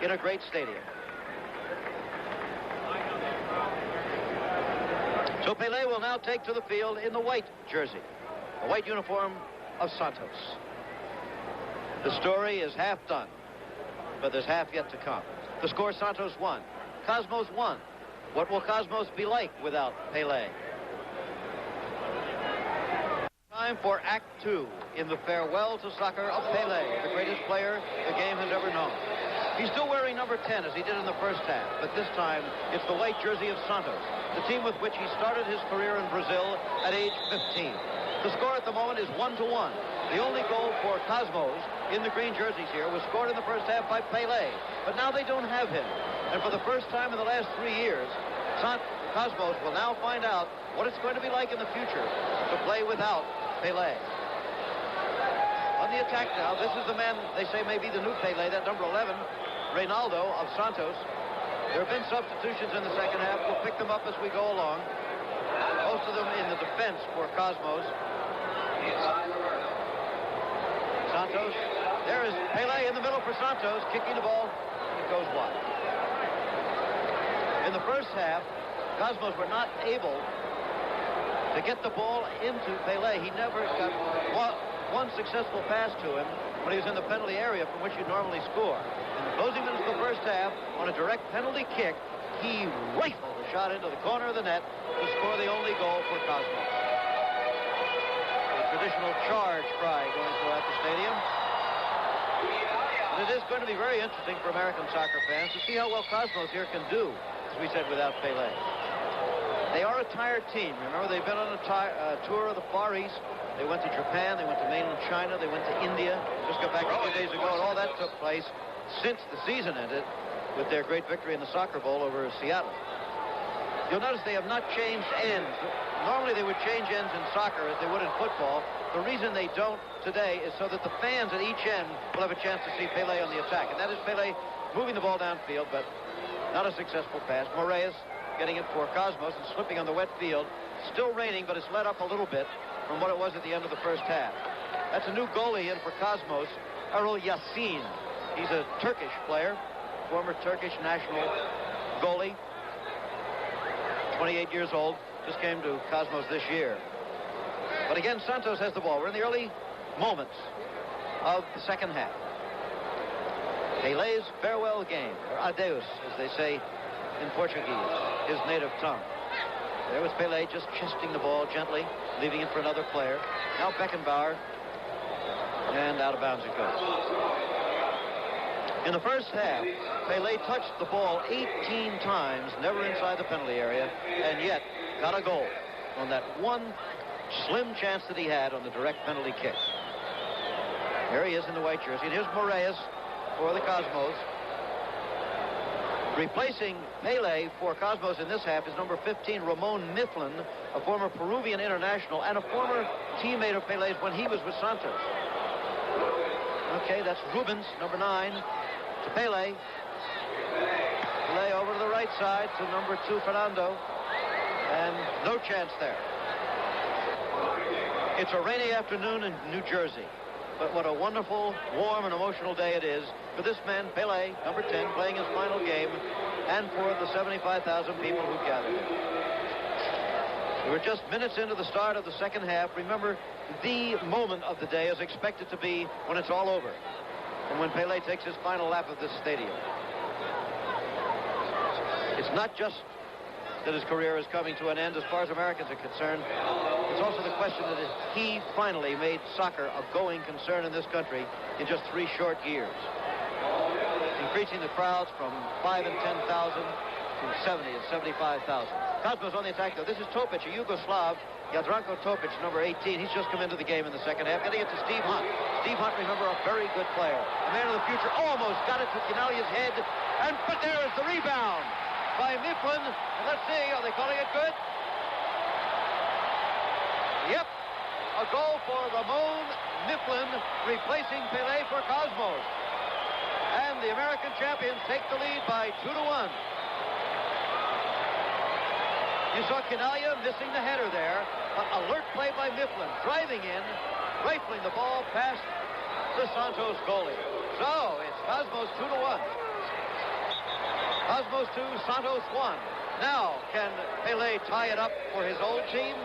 S1: in a great stadium. So Pele will now take to the field in the white jersey, the white uniform of Santos. The story is half done, but there's half yet to come. The score, Santos 1, Cosmos 1. What will Cosmos be like without Pele? Time for Act 2 in the farewell to soccer of Pele, the greatest player the game has ever known. He's still wearing number 10 as he did in the first half, but this time it's the white jersey of Santos, the team with which he started his career in Brazil at age 15. The score at the moment is 1-1. The only goal for Cosmos in the green jerseys here was scored in the first half by Pele, but now they don't have him. And for the first time in the last 3 years, Cosmos will now find out what it's going to be like in the future to play without Pele. On the attack now, this is the man they say may be the new Pele, that number 11, Reinaldo of Santos. There have been substitutions in the second half. We'll pick them up as we go along. Most of them in the defense for Cosmos. Santos. There is Pele in the middle for Santos, kicking the ball. It goes wide. In the first half, Cosmos were not able to get the ball into Pele. He never got one successful pass to him when he was in the penalty area from which you normally score. In the closing minutes of the first half, on a direct penalty kick, he rifled a shot into the corner of the net to score the only goal for Cosmos. The traditional charge cry going throughout the stadium. And it is going to be very interesting for American soccer fans to see how well Cosmos here can do, as we said, without Pele. They are a tired team. Remember, they've been on a tour of the Far East. They went to Japan, they went to mainland China, they went to India. Just got back a few days ago, and all that took place since the season ended with their great victory in the Soccer Bowl over Seattle. You'll notice they have not changed ends. Normally they would change ends in soccer as they would in football. The reason they don't today is so that the fans at each end will have a chance to see Pele on the attack. And that is Pele moving the ball downfield, but not a successful pass. Moraes getting it for Cosmos and slipping on the wet field. Still raining, but it's let up a little bit from what it was at the end of the first half. That's a new goalie in for Cosmos, Erol Yasin. He's a Turkish player, former Turkish national goalie. 28 years old, just came to Cosmos this year. But again, Santos has the ball. We're in the early moments of the second half. Pele's farewell game, or adeus, as they say in Portuguese, his native tongue. There was Pele just chesting the ball gently, leaving it for another player. Now Beckenbaur, and out of bounds it goes. In the first half, Pele touched the ball 18 times, never inside the penalty area, and yet got a goal on that one slim chance that he had on the direct penalty kick. There he is in the white jersey, and here's Moraes for the Cosmos. Replacing Pele for Cosmos in this half is number 15, Ramon Mifflin, a former Peruvian international and a former teammate of Pele's when he was with Santos. Okay, that's Rubens, number 9, to Pele. Pele over to the right side to number 2, Fernando. And no chance there. It's a rainy afternoon in New Jersey. But what a wonderful, warm, and emotional day it is for this man, Pele, number 10, playing his final game, and for the 75,000 people who gathered. We were just minutes into the start of the second half. Remember, the moment of the day is expected to be when it's all over, and when Pele takes his final lap of this stadium. It's not just that his career is coming to an end as far as Americans are concerned. It's also the question that he finally made soccer a going concern in this country in just 3 short years, increasing the crowds from 5 and 10,000 to 70 and 75,000. Cosmos on the attack, though. This is Topic, a Yugoslav, Jadranko Topic, number 18. He's just come into the game in the second half, getting it to Steve Hunt. Steve Hunt, remember, a very good player. A man of the future, almost got it to Chinaglia's head, but there is the rebound by Mifflin. And let's see, are they calling it good? Yep, a goal for Ramon Mifflin, replacing Pele for Cosmos. And the American champions take the lead by 2-1. You saw Chinaglia missing the header there. Alert play by Mifflin, driving in, rifling the ball past the Santos goalie. So it's Cosmos 2-1. Cosmos 2, Santos 1. Now, can Pele tie it up for his old team?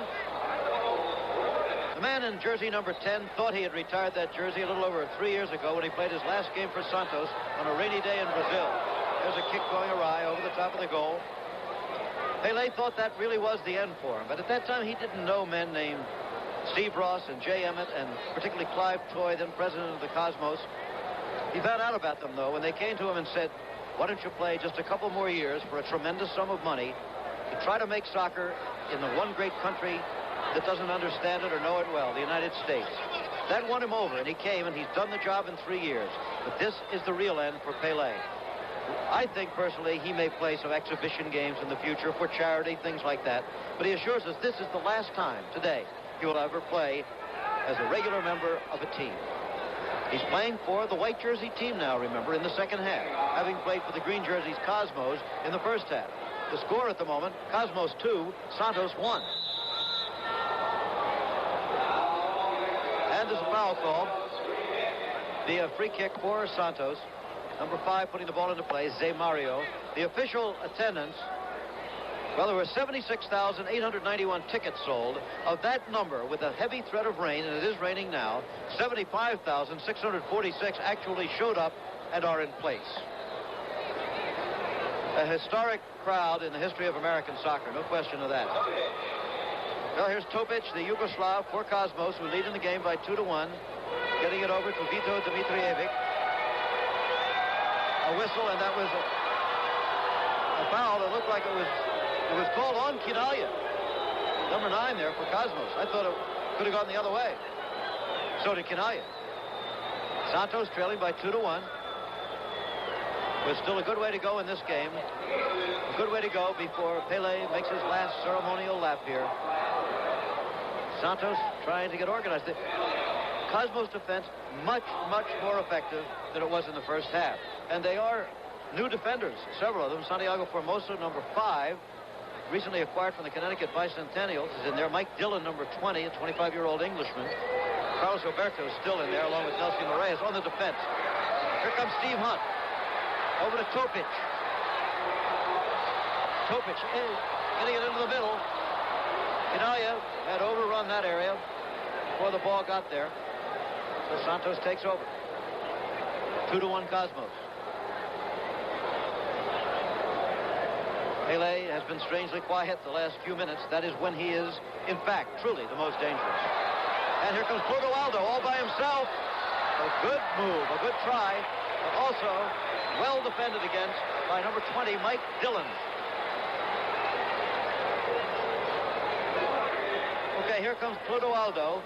S1: The man in jersey number 10 thought he had retired that jersey a little over 3 years ago when he played his last game for Santos on a rainy day in Brazil. There's a kick going awry over the top of the goal. Pele thought that really was the end for him, but at that time he didn't know men named Steve Ross and Jay Emmett and particularly Clive Toy, then president of the Cosmos. He found out about them, though, when they came to him and said, why don't you play just a couple more years for a tremendous sum of money to try to make soccer in the one great country that doesn't understand it or know it well, the United States. That won him over, and he came, and he's done the job in 3 years. But this is the real end for Pele. I think, personally, he may play some exhibition games in the future for charity, things like that. But he assures us this is the last time, today, he will ever play as a regular member of a team. He's playing for the white jersey team now, remember, in the second half, having played for the green jerseys Cosmos in the first half. The score at the moment, Cosmos 2, Santos 1. And there's a foul call. Be a free kick for Santos. Number 5 putting the ball into play, Zé Mario. The official attendance Well, there were 76,891 tickets sold. Of that number, with a heavy threat of rain, and it is raining now, 75,646 actually showed up and are in place. A historic crowd in the history of American soccer, no question of that. Well, here's Topic, the Yugoslav, for Cosmos, who lead in the game by 2-1. Getting it over to Vito Dimitrijevic. A whistle, and that was a foul that looked like it was called on Chinaglia. Number 9 there for Cosmos. I thought it could have gone the other way. So did Chinaglia. Santos trailing by 2-1. There's still a good way to go in this game. A good way to go before Pele makes his last ceremonial lap here. Santos trying to get organized. The Cosmos defense much, much more effective than it was in the first half. And they are new defenders, several of them. Santiago Formoso, number 5, recently acquired from the Connecticut Bicentennials, is in there. Mike Dillon, number 20, a 25-year-old Englishman. Carlos Alberto is still in there, along with Nelson Moraes on the defense. Here comes Steve Hunt. Over to Topic. Topic getting it into the middle. Chinaglia had overrun that area before the ball got there. So Santos takes over. 2-1 Cosmos. Pele has been strangely quiet the last few minutes. That is when he is, in fact, truly the most dangerous. And here comes Clodoaldo all by himself. A good move, a good try, but also well defended against by number 20, Mike Dillon. Okay, here comes Clodoaldo,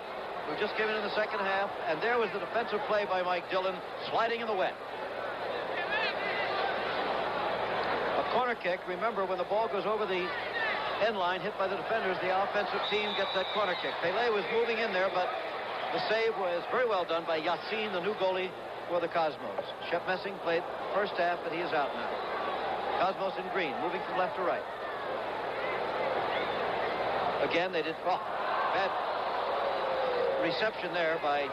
S1: who just came in the second half, and there was the defensive play by Mike Dillon, sliding in the wet. A corner kick. Remember, when the ball goes over the end line, hit by the defenders, the offensive team gets that corner kick. Pele was moving in there, but the save was very well done by Yassin, the new goalie for the Cosmos. Shep Messing played first half, but he is out now. Cosmos in green, moving from left to right. Again, they did bad reception there by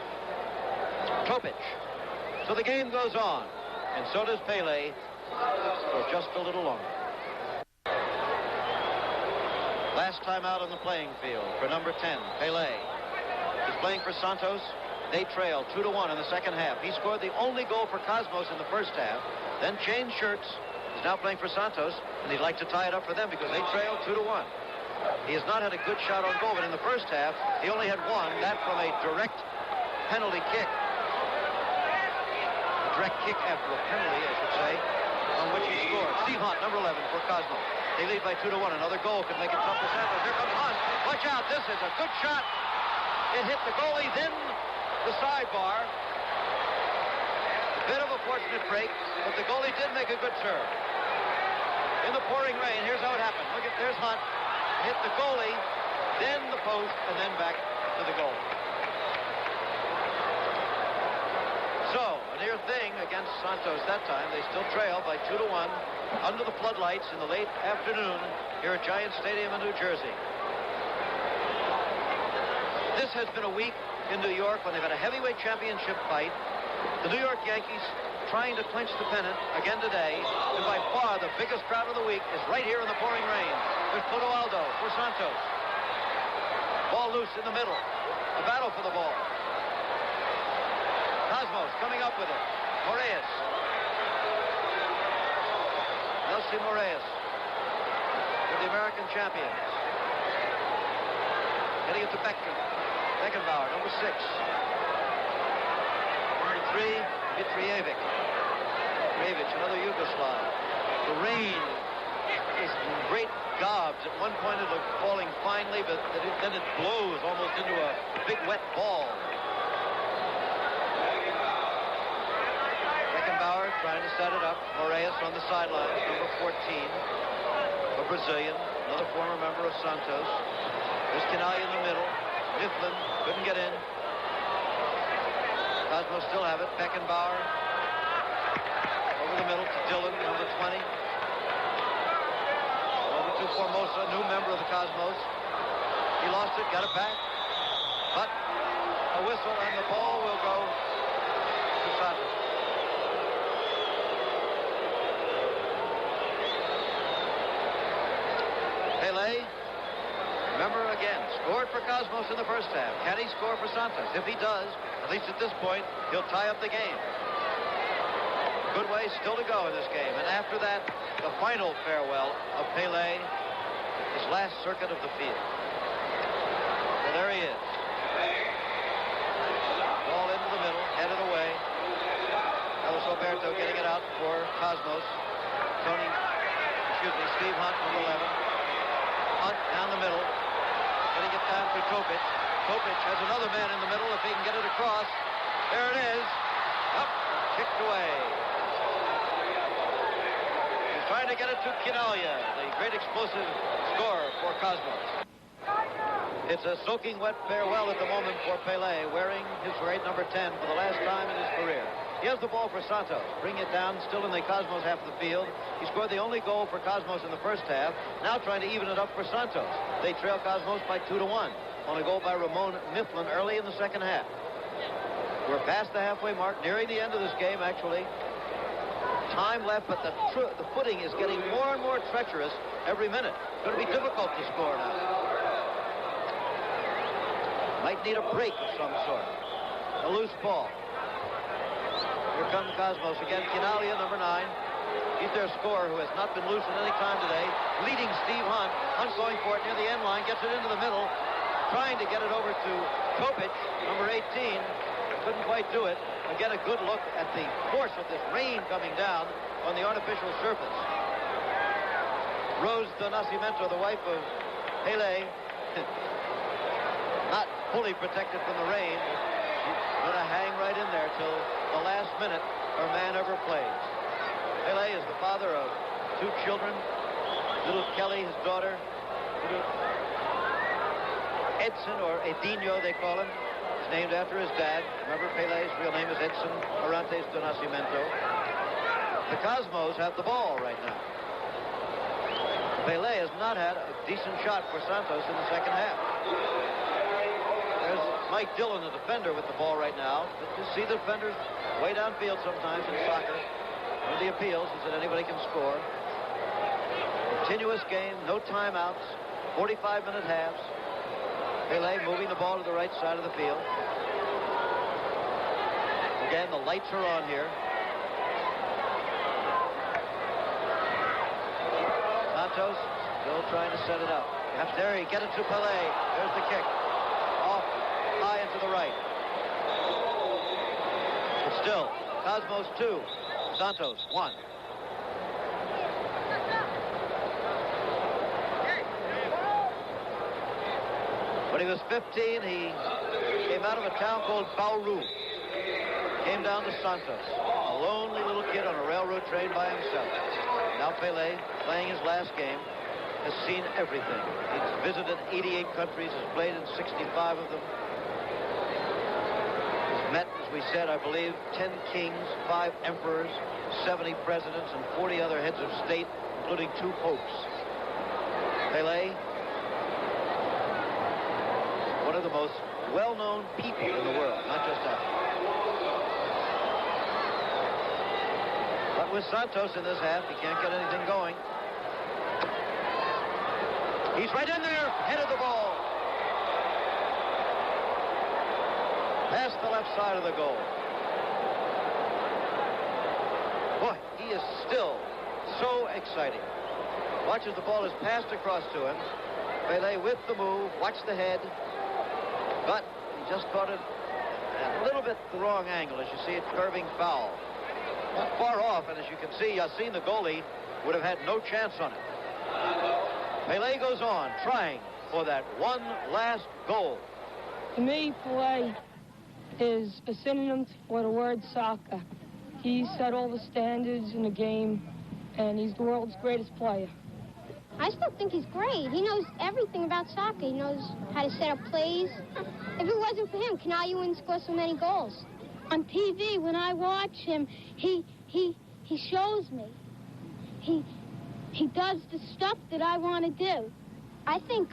S1: Topic. So the game goes on, and so does Pele for just a little longer. Last time out on the playing field for number 10, Pele. He's playing for Santos. They trail 2-1 in the second half. He scored the only goal for Cosmos in the first half, then changed shirts. He's now playing for Santos, and he'd like to tie it up for them because they trail 2-1. He has not had a good shot on goal, but in the first half, he only had one, that from a direct penalty kick. A direct kick after a penalty, I should say, on which he scored. Steve Hunt, number 11 for Cosmos. They lead by 2-1. Another goal could make it tough for Santos. Here comes Hunt. Watch out, this is a good shot. It hit the goalie, then the sidebar. A bit of a fortunate break, but the goalie did make a good serve. In the pouring rain, here's how it happened. Look at, there's Hunt. Hit the goalie, then the post, and then back to the goal. So, a near thing against Santos that time. They still trail by 2-1 under the floodlights in the late afternoon here at Giant Stadium in New Jersey. This has been a week in New York when they've had a heavyweight championship fight. The New York Yankees trying to clinch the pennant again today, and by far the biggest crowd of the week is right here in the pouring rain. There's Clodoaldo for Santos. Ball loose in the middle. A battle for the ball. Cosmos coming up with it. Moraes. Nelson Moraes with the American champions. Getting it to Beckenbaur, number 6. Number 3, Dimitrijevic. Another Yugoslav. The rain is in great gobs. At one point it looked falling finely, but then it blows almost into a big wet ball. Beckenbaur trying to set it up. Moraes on the sidelines, number 14. A Brazilian, another former member of Santos. There's Chinaglia in the middle. Mifflin couldn't get in. Cosmos still have it. Beckenbaur over the middle to Dillon, number 20. Over to Formosa, new member of the Cosmos. He lost it, got it back. But a whistle and the ball will go to Santos. scored for Cosmos in the first half. Can he score for Santos? If he does, at least at this point, he'll tie up the game. Good way still to go in this game. And after that, the final farewell of Pele, his last circuit of the field. So there he is. Ball into the middle, headed away. That was Alberto getting it out for Cosmos. Steve Hunt, number 11. Hunt down the middle. Getting it down to Topic. Topic has another man in the middle if he can get it across. There it is. Up, kicked away. He's trying to get it to Chinaglia, the great explosive scorer for Cosmos. It's a soaking wet farewell at the moment for Pele, wearing his great number 10 for the last time in his career. He has the ball for Santos. Bring it down, still in the Cosmos half of the field. He scored the only goal for Cosmos in the first half. Now trying to even it up for Santos. They trail Cosmos by 2-1 on a goal by Ramon Mifflin early in the second half. We're past the halfway mark, nearing the end of this game, actually. Time left, but the footing is getting more and more treacherous every minute. It's going to be difficult to score now. Might need a break of some sort. A loose ball. Here comes Cosmos again. Chinaglia, number 9. He's their scorer who has not been loose at any time today. Leading Steve Hunt. Hunt going for it near the end line. Gets it into the middle. Trying to get it over to Topic, number 18. Couldn't quite do it. Again, a good look at the force of this rain coming down on the artificial surface. Rose do Nascimento, the wife of Pele, not fully protected from the rain. She's going to hang right in there till the last minute her man ever plays. Pele is the father of 2 children. Little Kelly, his daughter. Little Edson, or Edinho, they call him. He's named after his dad. Remember, Pele's real name is Edson Arantes do Nascimento. The Cosmos have the ball right now. Pele has not had a decent shot for Santos in the second half. There's Mike Dillon, the defender, with the ball right now. But you see the defenders way downfield sometimes in soccer. One of the appeals is that anybody can score. Continuous game, no timeouts, 45-minute halves. Pele moving the ball to the right side of the field. Again, the lights are on here. Santos still trying to set it up. Perhaps there he get it to Pele. There's the kick. Off, high into the right. But still, Cosmos 2, Santos 1. When he was 15, he came out of a town called Bauru. Came down to Santos, a lonely little kid on a railroad train by himself. Now Pele, playing his last game, has seen everything. He's visited 88 countries, has played in 65 of them. He's met, as we said, I believe, 10 kings, 5 emperors, 70 presidents, and 40 other heads of state, including 2 popes. Pele, one of the most well-known people in the world, not just athletes. But with Santos in this half, he can't get anything going. He's right in there, head of the ball. Past the left side of the goal. Boy, he is still so exciting. Watch as the ball is passed across to him. Pele with the move, watch the head. But he just caught it at a little bit the wrong angle, as you see it curving foul. Not far off, and as you can see, Yacine, the goalie, would have had no chance on it. Pele goes on, trying for that one last goal.
S8: To me, Pele is a synonym for the word soccer. He set all the standards in the game, and he's the world's greatest player.
S9: I still think he's great. He knows everything about soccer. He knows how to set up plays. If it wasn't for him, Chinaglia wouldn't score so many goals. On TV, when I watch him, he shows me. He does the stuff that I want to do. I think,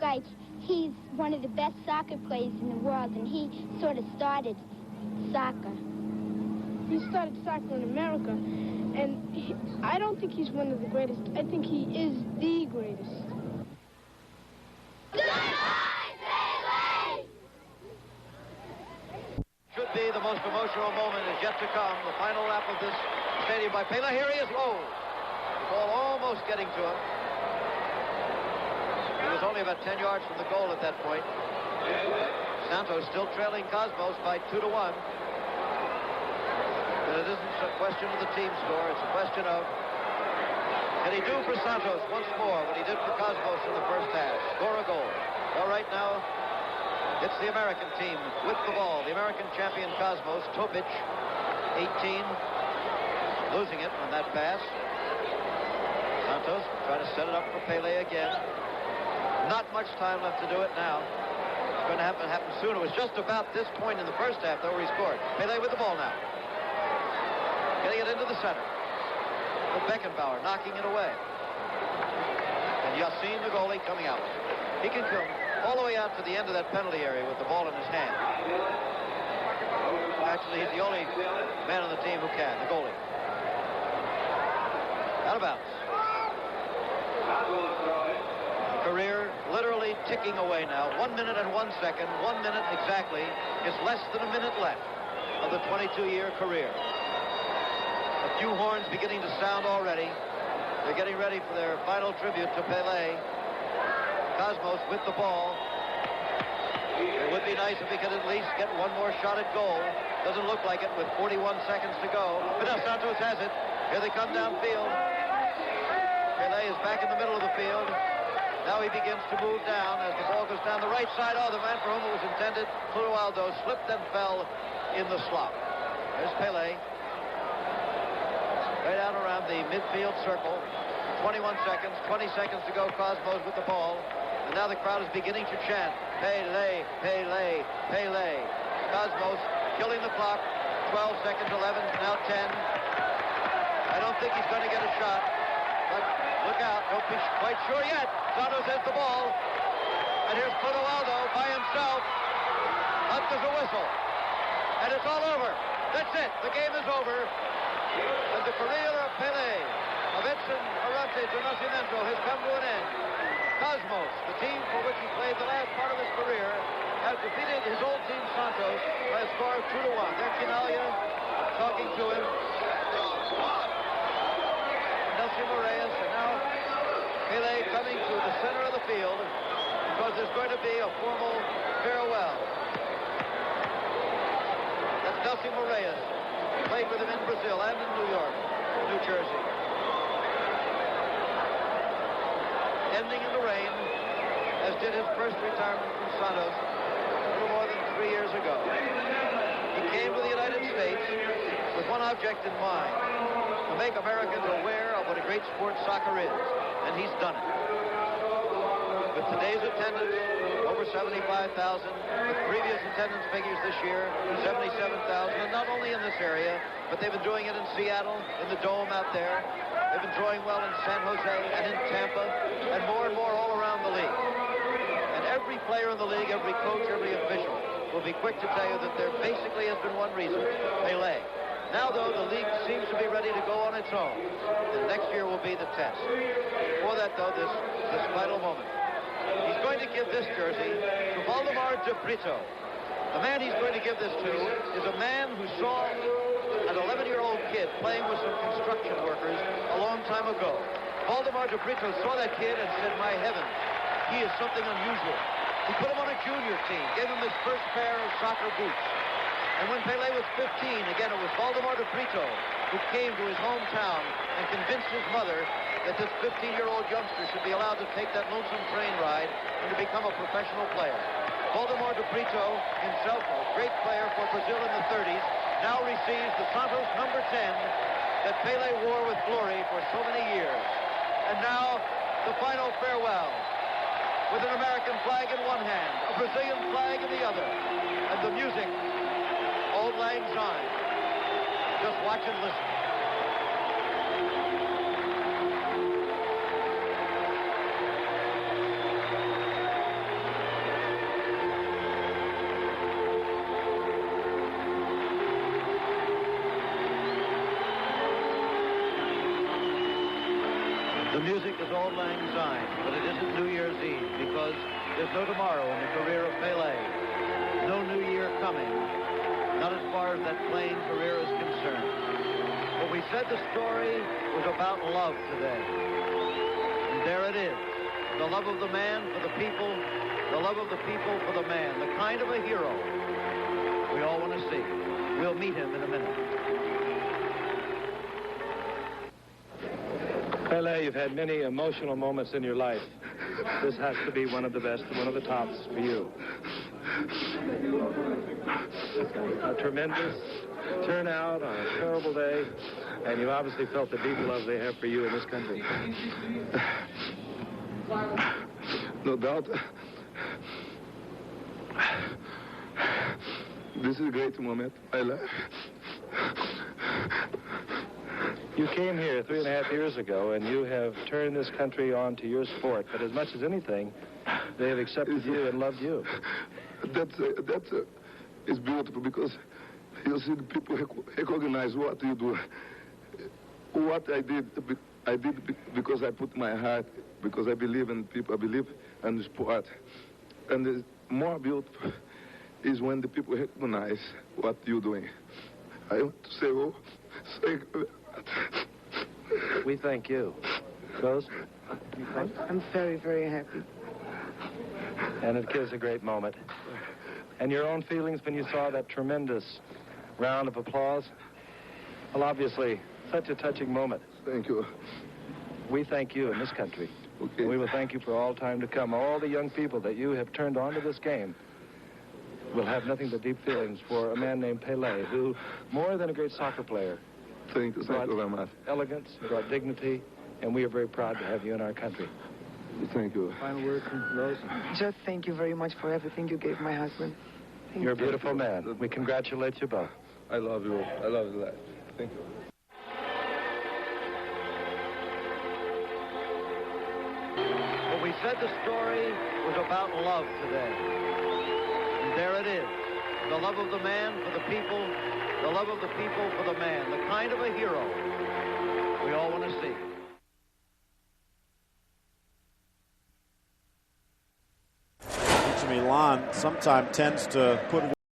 S9: he's one of the best soccer players in the world, and he sort of started soccer.
S8: He started soccer in America, and I don't think he's one of the greatest. I think he is the greatest.
S9: Goodbye, Pele!
S1: most emotional moment is yet to come. The final lap of this stadium by Pele. Here he is. Oh, the ball almost getting to him. He was only about 10 yards from the goal at that point. Santos still trailing Cosmos by 2-1. But it isn't a question of the team score. It's a question of, can he do for Santos once more what he did for Cosmos in the first half? Score a goal. Well, right now, it's the American team with the ball. The American champion Cosmos, Topic, 18, losing it on that pass. Santos trying to set it up for Pele again. Not much time left to do it now. It's going to happen soon. It was just about this point in the first half, though, where he scored. Pele with the ball now. Getting it into the center. With Beckenbaur knocking it away. And Yassin, the goalie, coming out. He can come all the way out to the end of that penalty area with the ball in his hand. Actually, he's the only man on the team who can, the goalie. Out of bounds. Career literally ticking away now. 1 minute and 1 second. 1 minute exactly. Is less than a minute left of the 22-year career. A few horns beginning to sound already. They're getting ready for their final tribute to Pele. Cosmos with the ball. It would be nice if he could at least get one more shot at goal. Doesn't look like it with 41 seconds to go. But now Santos has it. Here they come downfield. Pele is back in the middle of the field. Now he begins to move down as the ball goes down the right side. Oh, the man for whom it was intended, Clodoaldo, slipped and fell in the slop. There's Pele. Right out around the midfield circle. 21 seconds, 20 seconds to go. Cosmos with the ball. And now the crowd is beginning to chant, Pele, Pele, Pele. Cosmos killing the clock. 12 seconds, 11, now 10. I don't think he's going to get a shot. But look out, don't be quite sure yet. Santos has the ball. And here's Clodoaldo by himself. Up goes a whistle. And it's all over. That's it. The game is over. And the career of Pele, of Edson Arantes de Nascimento, has come to an end. Cosmos, the team for which he played the last part of his career, has defeated his old team Santos by a score of 2-1. There's Chinaglia talking to him. Nelson Moraes, and now Pele coming to the center of the field because there's going to be a formal farewell. That's Nelson Moraes. He played with him in Brazil and in New York, New Jersey. Ending in the rain, as did his first retirement from Santos a little more than 3 years ago. He came to the United States with one object in mind, to make Americans aware of what a great sport soccer is, and he's done it. With today's attendance, over 75,000, with previous attendance figures this year, 77,000, and not only in this area, but they've been doing it in Seattle, in the Dome out there. They've been drawing well in San Jose and in Tampa, and more all around the league. And every player in the league, every coach, every official will be quick to tell you that there basically has been one reason, Pele. Now, though, the league seems to be ready to go on its own. And next year will be the test. Before that, though, this final moment. He's going to give this jersey to Valdemar de Brito. The man he's going to give this to is a man who saw an 11-year-old kid playing with some construction workers a long time ago. Valdemar de Brito saw that kid and said, my heavens, he is something unusual. He put him on a junior team, gave him his first pair of soccer boots. And when Pele was 15, again, it was Valdemar de Brito who came to his hometown and convinced his mother that this 15-year-old youngster should be allowed to take that lonesome train ride and to become a professional player. Valdemar de Brito, himself a great player for Brazil in the 30s, now receives the Santos number 10 that Pele wore with glory for so many years. And now, the final farewell, with an American flag in one hand, a Brazilian flag in the other, and the music, Old Lang Syne. Just watch and listen. The music is Old Lang Syne, but it isn't New Year's Eve because there's no tomorrow in the career of Pele. No New Year coming. not as far as that playing career is concerned. But we said the story was about love today. And there it is. The love of the man for the people, the love of the people for the man, the kind of a hero we all want to see. We'll meet him in a minute.
S2: Pele, you've had many emotional moments in your life. This has to be one of the best, one of the tops for you. A tremendous turnout on a terrible day, and you obviously felt the deep love they have for you in this country.
S3: No doubt. This is a great moment. I love.
S2: You came here 3.5 years ago, and you have turned this country on to your sport. But as much as anything, they have accepted you and loved you.
S3: It's beautiful because you see the people recognize what you do. What I did because I put my heart, because I believe in people, I believe in the sport. And the more beautiful is when the people recognize what you're doing. I want to say, thank you.
S2: We thank you. Rose?
S10: I'm very, very happy.
S2: And it is a great moment. And your own feelings when you saw that tremendous round of applause? Well, obviously, such a touching moment.
S3: Thank you.
S2: We thank you in this country.
S3: Okay.
S2: And we will thank you for all time to come. All the young people that you have turned on to this game will have nothing but deep feelings for a man named Pele, who, more than a great soccer player,
S3: Thank you very much.
S2: Elegance, brought dignity, and we are very proud to have you in our country.
S3: Thank you.
S2: Final word from Rose.
S10: Just thank you very much for everything you gave my husband.
S2: You're a beautiful man. We congratulate you both.
S3: I love you. I love you. Thank you.
S1: But we said the story was about love today. And there it is. The love of the man for the people, the love of the people for the man, the kind of a hero we all want to see.
S11: Milan sometimes tends to put